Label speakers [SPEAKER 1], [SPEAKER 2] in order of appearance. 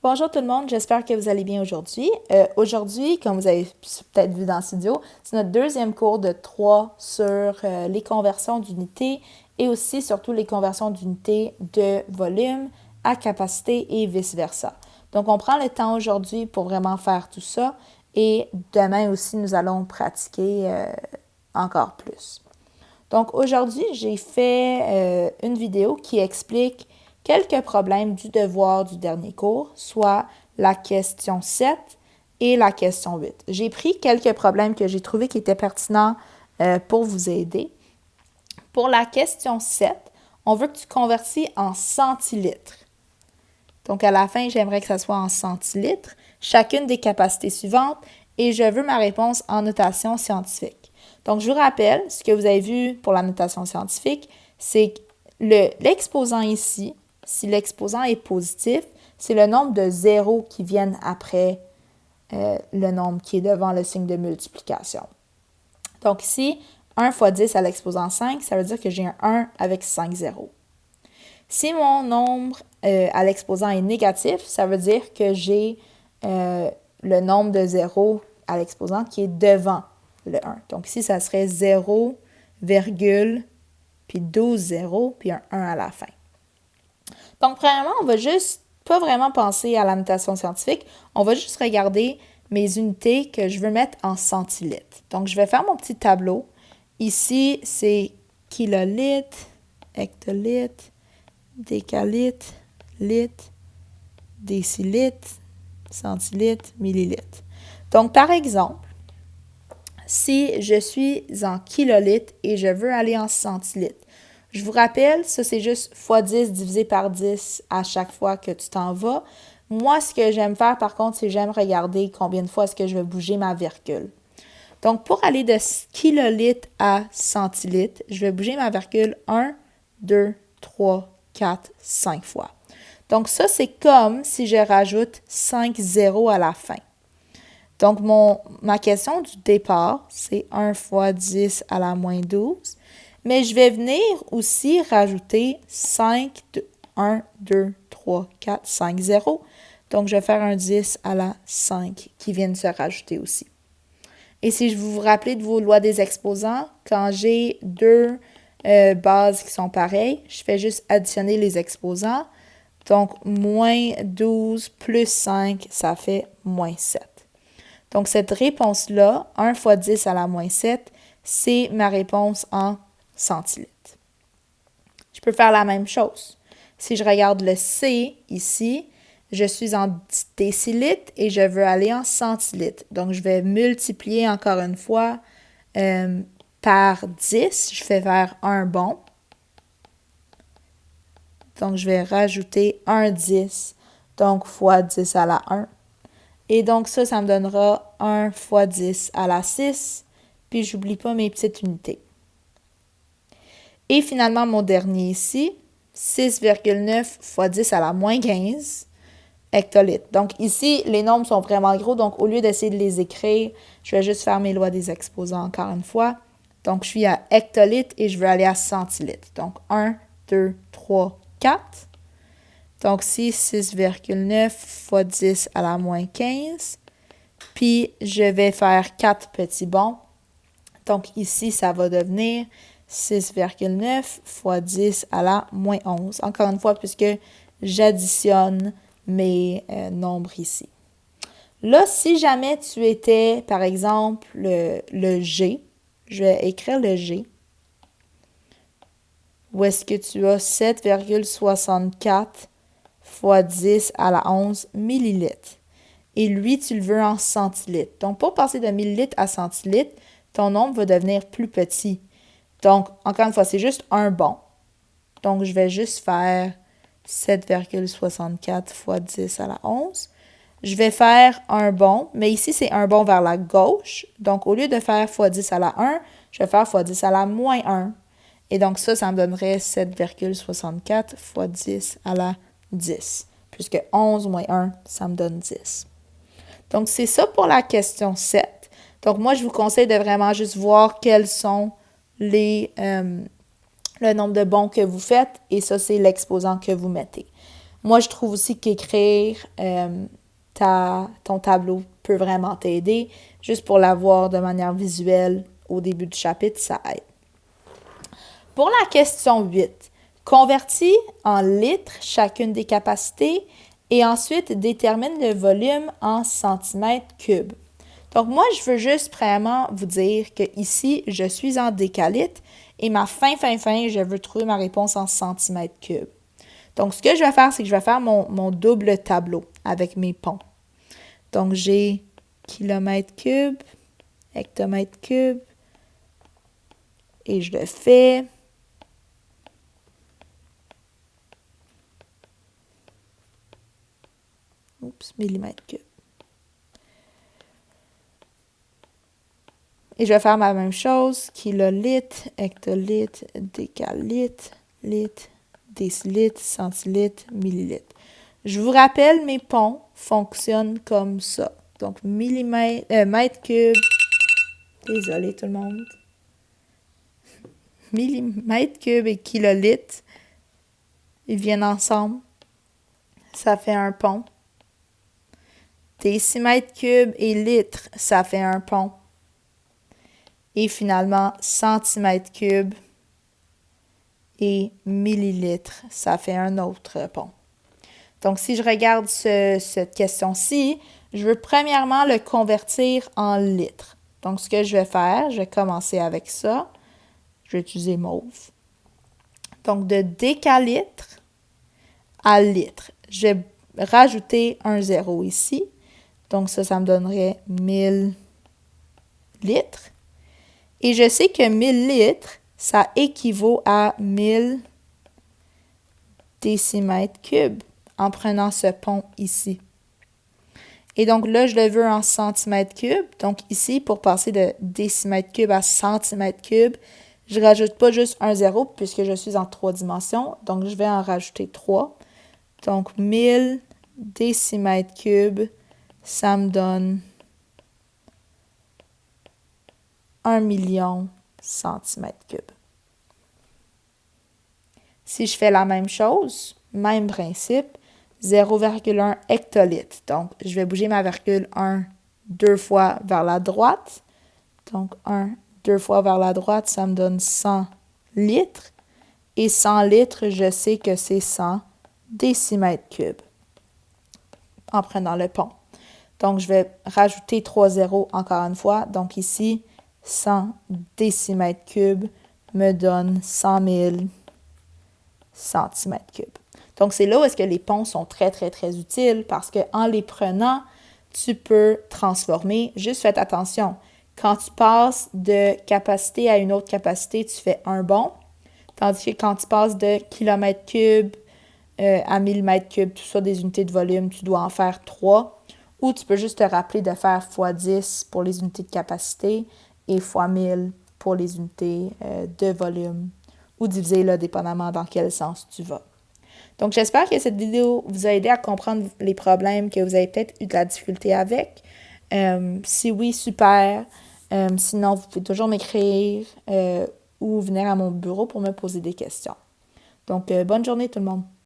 [SPEAKER 1] Bonjour tout le monde, j'espère que vous allez bien aujourd'hui. Aujourd'hui, comme vous avez peut-être vu dans le studio, c'est notre deuxième cours de 3 sur les conversions d'unités et aussi surtout les conversions d'unités de volume à capacité et vice-versa. Donc, on prend le temps aujourd'hui pour vraiment faire tout ça et demain aussi, nous allons pratiquer encore plus. Donc, aujourd'hui, j'ai fait une vidéo qui explique quelques problèmes du devoir du dernier cours, soit la question 7 et la question 8. J'ai pris quelques problèmes que j'ai trouvés qui étaient pertinents pour vous aider. Pour la question 7, on veut que tu convertis en centilitres. Donc, à la fin, j'aimerais que ça soit en centilitres, chacune des capacités suivantes, et je veux ma réponse en notation scientifique. Donc, je vous rappelle, ce que vous avez vu pour la notation scientifique, c'est que l'exposant ici, si l'exposant est positif, c'est le nombre de zéros qui viennent après le nombre qui est devant le signe de multiplication. Donc ici, 1 fois 10 à l'exposant 5, ça veut dire que j'ai un 1 avec 5 zéros. Si mon nombre à l'exposant est négatif, ça veut dire que j'ai le nombre de zéros à l'exposant qui est devant le 1. Donc ici, ça serait 0, puis 12 zéros, puis un 1 à la fin. Donc, premièrement, on va juste pas vraiment penser à la notation scientifique, on va juste regarder mes unités que je veux mettre en centilitres. Donc, je vais faire mon petit tableau. Ici, c'est kilolitres, hectolitres, décalitres, litres, décilitres, centilitres, millilitres. Donc, par exemple, si je suis en kilolitres et je veux aller en centilitres, je vous rappelle, ça c'est juste x 10 divisé par 10 à chaque fois que tu t'en vas. Moi, ce que j'aime faire par contre, c'est j'aime regarder combien de fois est-ce que je vais bouger ma virgule. Donc, pour aller de kilolitres à centilitres, je vais bouger ma virgule 1, 2, 3, 4, 5 fois. Donc, ça, c'est comme si je rajoute 5 zéros à la fin. Donc, ma question du départ, c'est 1 fois 10 à la moins 12. Mais je vais venir aussi rajouter 5, 1, 2, 3, 4, 5, 0. Donc, je vais faire un 10 à la 5 qui vient de se rajouter aussi. Et si vous vous rappelez de vos lois des exposants, quand j'ai deux bases qui sont pareilles, je fais juste additionner les exposants. Donc, moins 12 plus 5, ça fait moins 7. Donc, cette réponse-là, 1 fois 10 à la moins 7, c'est ma réponse en centilitres. Je peux faire la même chose. Si je regarde le C ici, je suis en décilitres et je veux aller en centilitres. Donc, je vais multiplier encore une fois par 10. Je fais vers un bon. Donc, je vais rajouter un 10. Donc, fois 10 à la 1. Et donc, ça me donnera 1 fois 10 à la 6. Puis, je n'oublie pas mes petites unités. Et finalement, mon dernier ici, 6,9 fois 10 à la moins 15 hectolitres. Donc ici, les nombres sont vraiment gros, donc au lieu d'essayer de les écrire, je vais juste faire mes lois des exposants encore une fois. Donc, je suis à hectolitres et je veux aller à centilitres. Donc, 1, 2, 3, 4. Donc, ici, 6,9 fois 10 à la moins 15. Puis, je vais faire 4 petits bons. Donc, ici, ça va devenir 6,9 fois 10 à la moins 11. Encore une fois, puisque j'additionne mes nombres ici. Là, si jamais tu étais, par exemple, le G, je vais écrire le G, où est-ce que tu as 7,64 fois 10 à la 11 millilitres. Et lui, tu le veux en centilitres. Donc, pour passer de millilitres à centilitres, ton nombre va devenir plus petit. Donc, encore une fois, c'est juste un bon. Donc, je vais juste faire 7,64 fois 10 à la 11. Je vais faire un bon, mais ici, c'est un bon vers la gauche. Donc, au lieu de faire fois 10 à la 1, je vais faire fois 10 à la moins 1. Et donc, ça me donnerait 7,64 fois 10 à la 10. Puisque 11 moins 1, ça me donne 10. Donc, c'est ça pour la question 7. Donc, moi, je vous conseille de vraiment juste voir quels sont le nombre de bons que vous faites. Et ça, c'est l'exposant que vous mettez. Moi, je trouve aussi qu'écrire ton tableau peut vraiment t'aider. Juste pour l'avoir de manière visuelle au début du chapitre, ça aide. Pour la question 8, convertis en litres chacune des capacités et ensuite détermine le volume en centimètres cubes. Donc moi, je veux juste vraiment vous dire que ici, je suis en décalitre et ma fin, je veux trouver ma réponse en centimètres cubes. Donc ce que je vais faire, c'est que je vais faire mon double tableau avec mes ponts. Donc j'ai kilomètres cubes, hectomètres cubes, et je le fais. Millimètres cubes. Et je vais faire ma même chose, kilolitres, hectolitres, décalitres, litres, décilitres, centilitres, millilitres. Je vous rappelle, mes ponts fonctionnent comme ça. Donc, mètres cubes, désolé tout le monde, millimètres cubes et kilolitres, ils viennent ensemble. Ça fait un pont. Décimètres cubes et litres, ça fait un pont. Et finalement, centimètres cubes et millilitres, ça fait un autre pont. Donc, si je regarde cette question-ci, je veux premièrement le convertir en litres. Donc, ce que je vais faire, je vais commencer avec ça. Je vais utiliser mauve. Donc, de décalitre à litre. Je vais rajouter un zéro ici. Donc, ça me donnerait 1000 litres. Et je sais que 1000 litres, ça équivaut à 1000 décimètres cubes en prenant ce pont ici. Et donc là, je le veux en centimètres cubes. Donc ici, pour passer de décimètres cubes à centimètres cubes, je ne rajoute pas juste un zéro puisque je suis en 3 dimensions. Donc je vais en rajouter 3. Donc 1000 décimètres cubes, ça me donne 1 million centimètres cubes. Si je fais la même chose, même principe, 0,1 hectolitre. Donc, je vais bouger ma virgule 1 deux fois vers la droite. Donc, 1, 2 fois vers la droite, ça me donne 100 litres. Et 100 litres, je sais que c'est 100 décimètres cubes en prenant le pont. Donc, je vais rajouter 3 zéros encore une fois. Donc, ici, 100 décimètres cubes me donne 100 000 centimètres cubes. Donc, c'est là où est-ce que les ponts sont très, très, très utiles parce qu'en les prenant, tu peux transformer. Juste faites attention. Quand tu passes de capacité à une autre capacité, tu fais un bond. Tandis que quand tu passes de kilomètres cubes à millimètres cubes, tout ça des unités de volume, tu dois en faire 3. Ou tu peux juste te rappeler de faire x10 pour les unités de capacité et x1000 pour les unités de volume. Ou diviser là, dépendamment dans quel sens tu vas. Donc, j'espère que cette vidéo vous a aidé à comprendre les problèmes que vous avez peut-être eu de la difficulté avec. Si oui, super. Sinon, vous pouvez toujours m'écrire ou venir à mon bureau pour me poser des questions. Donc, bonne journée tout le monde.